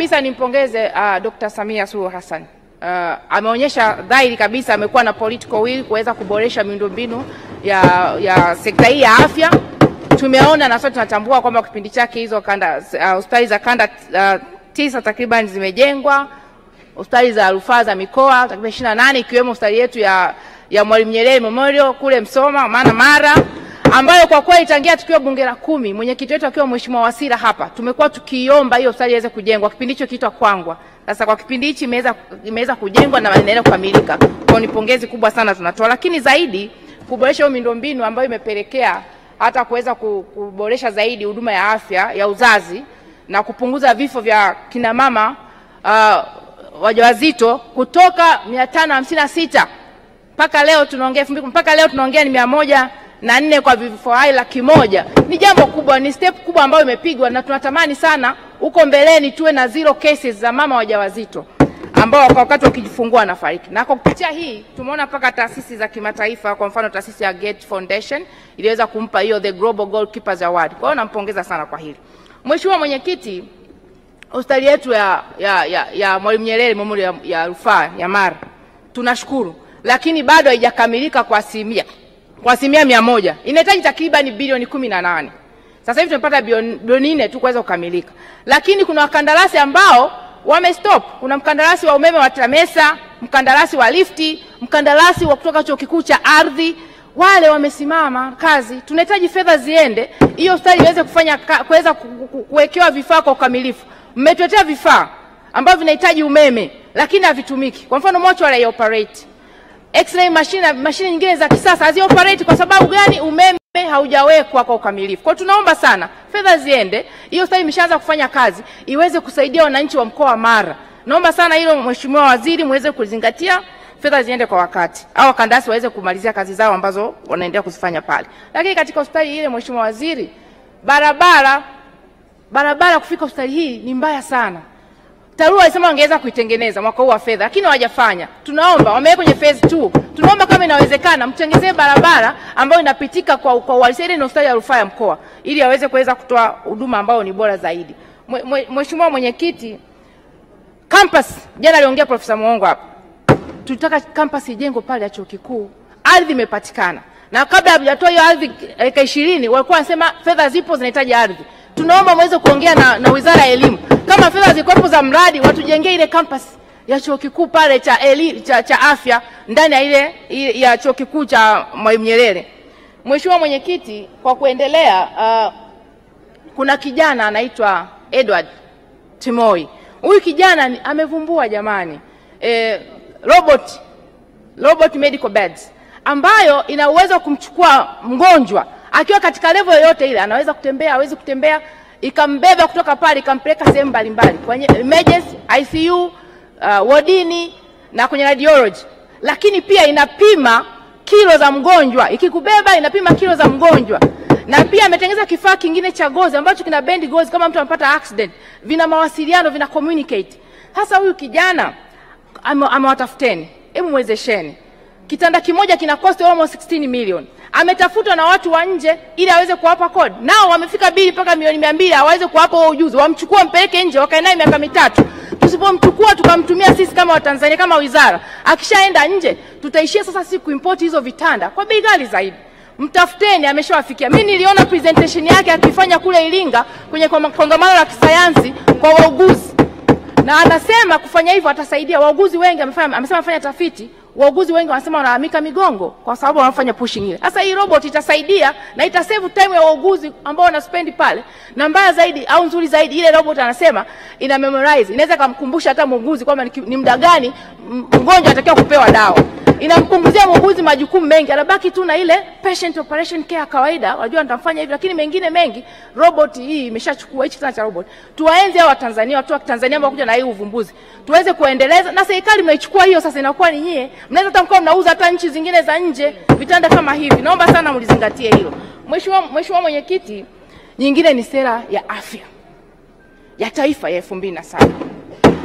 kabisa nimpongeze Dr. Samia Suluhu Hassan. Ameonyesha dhahiri kabisa amekuwa na political will kuweza kuboresha miundombinu ya sekta hii ya afya. Tumeona na sote tunatambua kwamba kipindi chake hizo hospitali za kanda 9 takriban zimejengwa, hospitali za rufaa za mikoa takriban 28 ikiwemo hospitali yetu ya Mwalimu Nyerere Memorial kule Msoma, Mara, ambayo kwa kweli tangia tukiwa bunge la 10 mwenyekiti wetu akiwa Mheshimiwa Wasira hapa tumekuwa tukiomba hiyo hospitali iweze kujengwa. Kipindi hicho kiitwa Kwangwa. Sasa kwa kipindi hichi imeweza kujengwa na inaendelea kukamilika. Kwa ni pongezi kubwa sana tunatoa, lakini zaidi kuboresha miundombinu ambayo imepelekea hata kuweza kuboresha zaidi huduma ya afya ya uzazi na kupunguza vifo vya kina mama wajawazito kutoka 556 mpaka leo tunaongea ni 104 kwa vifo hai 100,000. Ni jambo kubwa, ni step kubwa ambayo imepigwa, na tunatamani sana huko mbeleni tuwe na 0 cases za mama wajawazito ambao kwa wakati wakijifungua wanafariki. Na kwa kupitia hii tumeona mpaka taasisi za kimataifa, kwa mfano taasisi ya Gates Foundation iliweza kumpa hiyo the Global Goalkeepers Award. Kwa hiyo nampongeza sana kwa hili. Mheshimiwa Mwenyekiti, hospitali yetu ya Mwalimu Nyerere Memorial ya rufaa ya Mara tunashukuru, lakini bado haijakamilika kwa asilimia 100. Inahitaji takriban bilioni 18. Sasa hivi tumepata bilioni 4 tu kuweza kukamilika. Lakini kuna wakandarasi ambao wamestop. Kuna mkandarasi wa umeme wa TAMESA, mkandarasi wa lifti, mkandarasi wa kutoka Chuo Kikuu cha Ardhi, wale wamesimama kazi. Tunahitaji fedha ziende hiyo hospitali iweze kuweza kuwekewa vifaa kwa ukamilifu. Mmetuletea vifaa ambavyo vinahitaji umeme lakini havitumiki. Kwa mfano mortuary operate, X-ray mashine nyingine za kisasa hazi operate kwa sababu gani? Umeme haujawekwa kwa ukamilifu. Kwa tunaomba sana fedha ziende, hiyo hospitali imeshaanza kufanya kazi, iweze kusaidia wananchi wa mkoa wa Mara. Naomba sana hilo Mheshimiwa Waziri muweze kuzingatia, fedha ziende kwa wakati, au wakandarasi waweze kumalizia kazi zao ambazo wanaendelea kuzifanya pale. Lakini katika hospitali ile Mheshimiwa Waziri, barabara kufika hospitali hii ni mbaya sana. TARURA alisema wangeweza kuitengeneza mwaka huu wa fedha, lakini hawajafanya. Tunaomba wameweka kwenye phase 2. Tunaomba kama inawezekana mtengezee barabara ambayo inapitika kwa uhalisia na hospitali ya rufaa ya mkoa ili aweze kuweza kutoa huduma ambayo ni bora zaidi. Mheshimiwa Mwenyekiti, campus jana aliongea Profesa Mwongo hapa. Tulitaka campus ijengwe pale ya Chuo Kikuu. Ardhi imepatikana. Na kabla hajatoa hiyo ardhi eka 20 walikuwa wanasema fedha zipo zinahitaji ardhi. Tunaomba muweze kuongea na Wizara ya Elimu. Kama fedha zikopo za mradi watujengee ile campus ya Chuo Kikuu pale cha afya ndani ya ile ya Chuo Kikuu cha Mwalimu Nyerere. Mheshimiwa Mwenyekiti, kwa kuendelea kuna kijana anaitwa Edward Timoi. Huyu kijana amevumbua jamani robot medical beds ambayo ina uwezo kumchukua mgonjwa akiwa katika level yoyote ile, anaweza kutembea, hawezi kutembea, ikambeba kutoka pale ikampeleka sehemu mbalimbali kwenye emergency, ICU, wardini na kwenye radiology. Lakini pia inapima kilo za mgonjwa, ikikubeba inapima kilo za mgonjwa. Na pia ametengeneza kifaa kingine cha gozi ambacho kina bend gozi kama mtu amepata accident, vina mawasiliano, vina communicate. Sasa huyu kijana amewatafuteni, hebu mwezesheni. Kitanda kimoja kina cost almost 16 million. Ametafutwa na watu wa nje ili aweze kuwapa code. Nao wamefika bili mpaka milioni 200 aweze kuwapa wao ujuzi. Wamchukua mpeleke nje wakae naye miaka 3. Tusipomchukua tukamtumia sisi kama Watanzania kama wizara, akishaenda nje tutaishia sasa siku import hizo vitanda kwa bei ghali zaidi. Mtafuteni, ameshawafikia. Mimi niliona presentation yake akifanya kule Iringa kwenye kongamano la kisayansi kwa wauguzi. Na anasema kufanya hivyo atasaidia wauguzi wengi. Amesema afanya tafiti, wauguzi wengi wanasema wanahamika migongo kwa sababu wanafanya pushing ile. Sasa hii robot itasaidia na itasave time ya wauguzi ambao wana spend pale. Na mbaya zaidi au nzuri zaidi, ile robot anasema ina memorize. Inaweza kumkumbusha hata muuguzi kwamba ni muda gani mgonjwa anatakiwa kupewa dawa. Inampunguzia muuguzi majukumu mengi, anabaki tu na ile patient operation care kawaida. Wajua nitamfanya hivi, lakini mengine mengi robot hii imeshachukua hichi sana cha robot. Tuwaenzi hao Watanzania, watu wa Tanzania ambao kuja na hii uvumbuzi. Tuweze kuendeleza na serikali mnaichukua hiyo sasa inakuwa ni nyie. Mnaweza hata mkao mnauza hata nchi zingine za nje vitanda kama hivi. Naomba sana mlizingatie hilo. Mheshimiwa Mwenyekiti, nyingine ni sera ya afya ya taifa ya 2007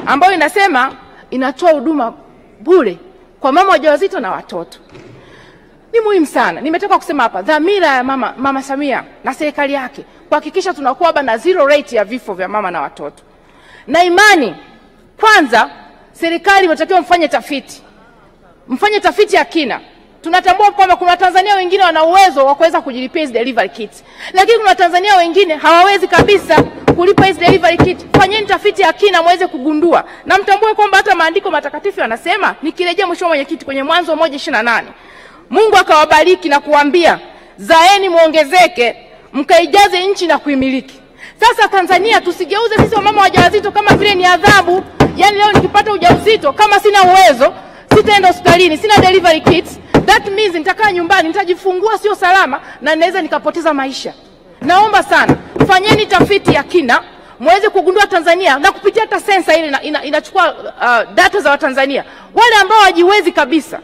ambayo inasema inatoa huduma bure kwa mama wajawazito na watoto. Ni muhimu sana. Nimetoka kusema hapa dhamira ya mama Samia na serikali yake kuhakikisha tunakuwa na 0 rate ya vifo vya mama na watoto. Na imani, kwanza serikali inatakiwa mfanye tafiti ya kina. Tunatambua kwamba kuna Tanzania wengine wana uwezo wa kuweza kujilipia hizo delivery kits, lakini kuna Tanzania wengine hawawezi kabisa kulipa hizo delivery kit. Fanyeni tafiti ya kina muweze kugundua, na mtambue kwamba hata maandiko matakatifu yanasema, nikirejea mheshimiwa mwenyekiti kwenye Mwanzo 1:28, Mungu akawabariki na kuambia, zaeni muongezeke mkaijaze nchi na kuimiliki. Sasa Tanzania tusigeuze sisi wamama wajawazito kama vile ni adhabu. Yani leo nikipata ujauzito kama sina uwezo, sitaenda hospitalini, sina delivery kits, that means nitakaa nyumbani, nitajifungua sio salama na naweza nikapoteza maisha. Naomba sana fanyeni tafiti ya kina muweze kugundua Tanzania, na kupitia hata sensa ile inachukua data za Watanzania. Wale ambao hawajiwezi kabisa,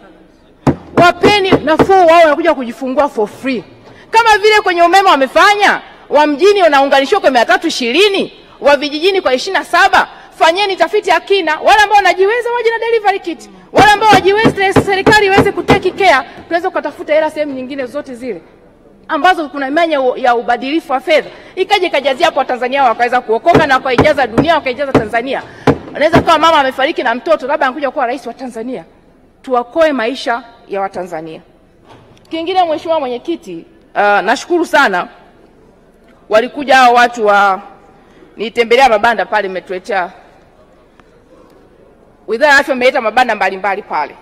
wapeni nafuu, wao wanakuja kujifungua for free. Kama vile kwenye umeme wamefanya, wa mjini wanaunganishwa kwa 320, wa vijijini kwa 27. Fanyeni tafiti ya kina, wale ambao wanajiweza waje na delivery kit, wale ambao hawajiwezi serikali iweze kutake care, tuweze kutafuta hela sehemu nyingine zote zile ambazo kuna imani ya ubadilifu wa fedha, ikaje kajazia hapo Tanzania, wakaweza kuokoka na wakaijaza dunia, wakaijaza Tanzania. Anaweza kama mama amefariki na mtoto, labda anakuja kuwa rais wa Tanzania. Tuokoe maisha ya Watanzania. Kingine mheshimiwa mwenyekiti, nashukuru sana walikuja hao watu nitembelea mabanda pale, umetuletea Wizara ya Afya imeleta mabanda mbalimbali pale.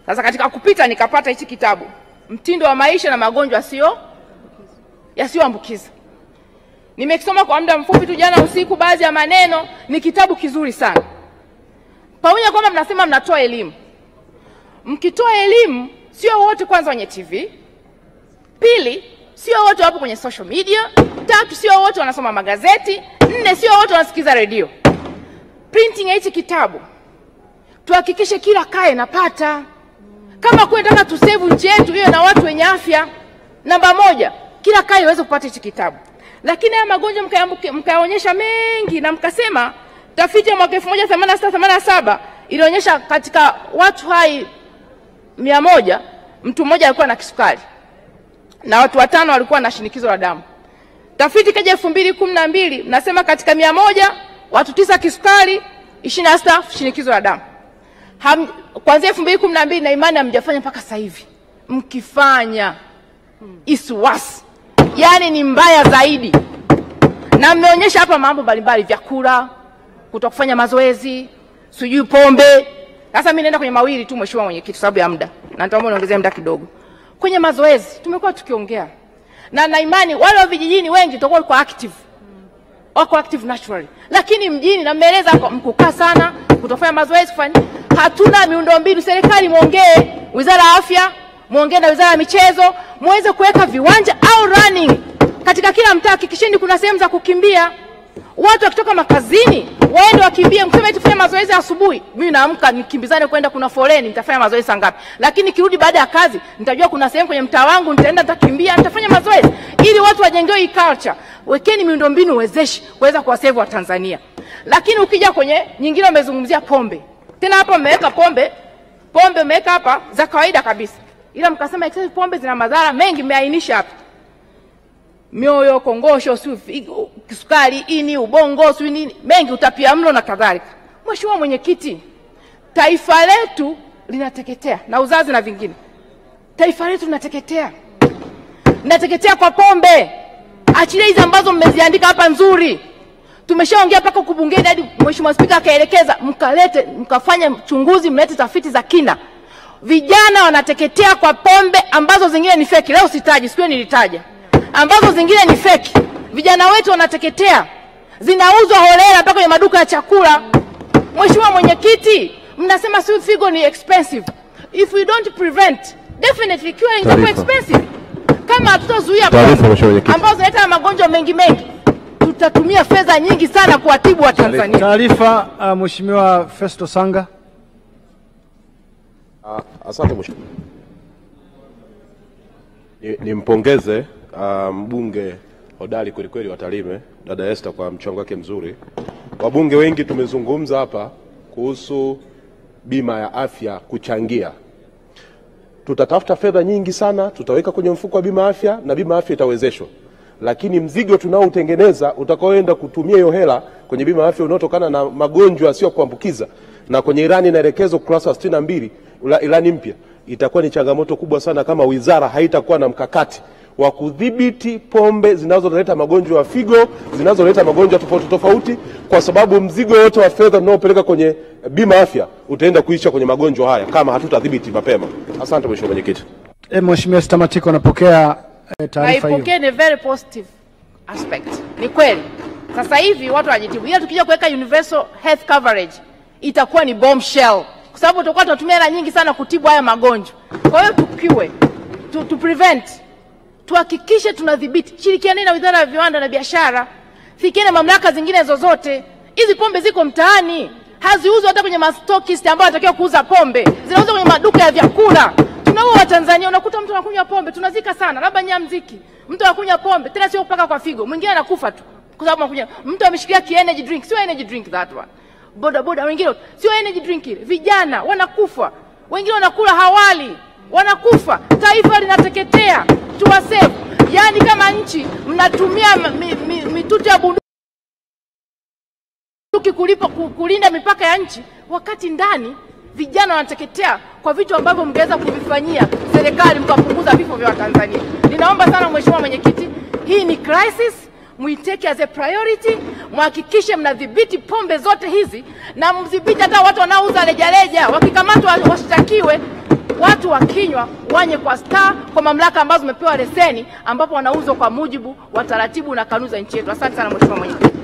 Sasa katika kupita nikapata hichi kitabu, Mtindo wa Maisha na Magonjwa Yasiyoambukiza. Nimekisoma kwa muda mfupi tu jana usiku, baadhi ya maneno. Ni kitabu kizuri sana. Pamoja kwamba mnasema mnatoa elimu. Mkitoa elimu, sio wote kwanza wenye TV. Pili, sio wote wapo kwenye social media. Tatu, sio wote wanasoma magazeti. Nne, sio wote wanasikiza redio. Printing ya hichi kitabu, tuhakikishe kila kaya napata. Kama kwenda tusave nchi yetu iwe na watu wenye afya, namba 1, kila kaya iweze kupata hichi kitabu. Lakini haya magonjwa mkayaonyesha mengi, na mkasema tafiti ya mwaka 1986 ilionyesha katika watu hai 100, mtu mmoja alikuwa na kisukari na watu 5 walikuwa na shinikizo la damu. Tafiti kaja 2012, nasema katika 100 watu 9 kisukari, 26 shinikizo la damu. Kuanzia 2012 na imani hamjafanya mpaka sasa hivi. Mkifanya iswas, yani ni mbaya zaidi. Na mmeonyesha hapa mambo mbalimbali, vyakula, kutokufanya mazoezi, sijui pombe. Sasa mimi naenda kwenye mawili tu mheshimiwa mwenyekiti sababu ya muda. Na nitaomba niongezee muda kidogo. Kwenye mazoezi tumekuwa tukiongea. Na imani wale wa vijijini wengi tutakuwa kwa active. Wako active naturally. Lakini mjini na mmeeleza mkukaa sana, kutofanya mazoezi kufanya. Hatuna miundombinu. Serikali muongee, Wizara ya Afya, muongee na Wizara ya Michezo, muweze kuweka viwanja au running katika kila mtaa. Hakikisheni kuna sehemu za kukimbia. Watu wakitoka makazini waende wakimbie. Mseme tufanye mazoezi asubuhi, mimi naamka nikimbizane kwenda kuna foleni, nitafanya mazoezi saa ngapi? Lakini kirudi baada ya kazi nitajua kuna sehemu kwenye mtaa wangu, nitaenda nitakimbia, nitafanya mazoezi ili watu wajengewe hii culture. Wekeni miundombinu wezeshi kuweza kuwasave wa Tanzania. Lakini ukija kwenye nyingine wamezungumzia pombe. Tena hapa mmeweka pombe mmeweka hapa za kawaida kabisa. Ila mkasema excessive pombe zina madhara mengi, mmeainisha hapa. Mioyo, kongosho, kisukari, ini, ubongo, nini, mengi, utapiamlo na kadhalika. Mheshimiwa mwenyekiti, taifa letu linateketea na uzazi na vingine. Taifa letu linateketea. Linateketea kwa pombe. Achilia hizi ambazo mmeziandika hapa nzuri. Tumeshaongea paka kubungeni hadi Mheshimiwa Spika akaelekeza mkafanye uchunguzi, mlete tafiti za kina. Vijana wanateketea kwa pombe ambazo zingine ni feki. Leo sitaji, siku nilitaja. Ambazo zingine ni feki. Vijana wetu wanateketea. Zinauzwa holela mpaka kwenye maduka ya chakula. Mheshimiwa mwenyekiti, mnasema figo ni expensive. If we don't prevent, definitely curing is expensive. Kama hatutazuia ambazo zinaleta magonjwa mengi, tutatumia fedha nyingi sana kuwatibu wa Tanzania. Taarifa Mheshimiwa Festo Sanga. Asante mheshimiwa. Nimpongeze mbunge hodari kweli wa Tarime, dada Esther, kwa mchango wake mzuri. Wabunge wengi tumezungumza hapa kuhusu bima ya afya kuchangia. Tutatafuta fedha nyingi sana, tutaweka kwenye mfuko wa bima afya na bima afya itawezeshwa. lakini mzigo tunaoutengeneza utakaoenda kutumia hiyo hela kwenye bima ya afya unaotokana na magonjwa yasiyo kuambukiza, na kwenye ilani inaelekezwa ukurasa wa 62 ilani mpya, itakuwa ni changamoto kubwa sana kama wizara haitakuwa na mkakati wa kudhibiti pombe zinazoleta magonjwa ya figo, zinazoleta magonjwa tofauti tofauti, kwa sababu mzigo wote wa fedha tunaopeleka kwenye bima afya utaenda kuisha kwenye magonjwa haya kama hatutadhibiti mapema. Asante Mheshimiwa Mwenyekiti. Mheshimiwa Stamatiko, napokea taarifa hiyo. Naipokea, ni very positive aspect. Ni kweli. Sasa hivi watu wajitibu. Ila tukija kuweka universal health coverage itakuwa ni bombshell. Kwa sababu tutakuwa tunatumia hela nyingi sana kutibu haya magonjwa. Kwa hiyo tukiwe to prevent, tuhakikishe tunadhibiti. Shirikiane na Wizara ya Viwanda na Biashara, fikieni mamlaka zingine zozote. Hizi pombe ziko mtaani, haziuzwi hata kwenye mastokist ambao wanatakiwa kuuza pombe. Zinauzwa kwenye maduka ya vyakula. Tunaua Tanzania, unakuta mtu anakunywa pombe, tunazika sana, labda nyamziki. Mtu anakunywa pombe, tena sio kupaka kwa figo. Mwingine anakufa tu kwa sababu anakunywa. Mtu ameshikilia energy drink, sio energy drink that one. Boda wengine sio energy drink ile. Vijana wanakufa. Wengine wanakula hawali, wanakufa. Taifa linateketea. Tuwasave. Yaani kama nchi mnatumia mitutu ya bunduki kulinda mipaka ya nchi, wakati ndani vijana wanateketea kwa vitu ambavyo mngeweza kuvifanyia serikali mkapunguza vifo vya Watanzania. Ninaomba sana Mheshimiwa Mwenyekiti, hii ni crisis, muiteke as a priority, muhakikishe mnadhibiti pombe zote hizi, na mdhibiti hata watu wanaouza rejareja, wakikamatwa washtakiwe. Watu wakinywa wanye kwa star, kwa mamlaka ambazo zimepewa leseni, ambapo wanauzwa kwa mujibu wa taratibu na kanuni za nchi yetu. Asante sana Mheshimiwa Mwenyekiti.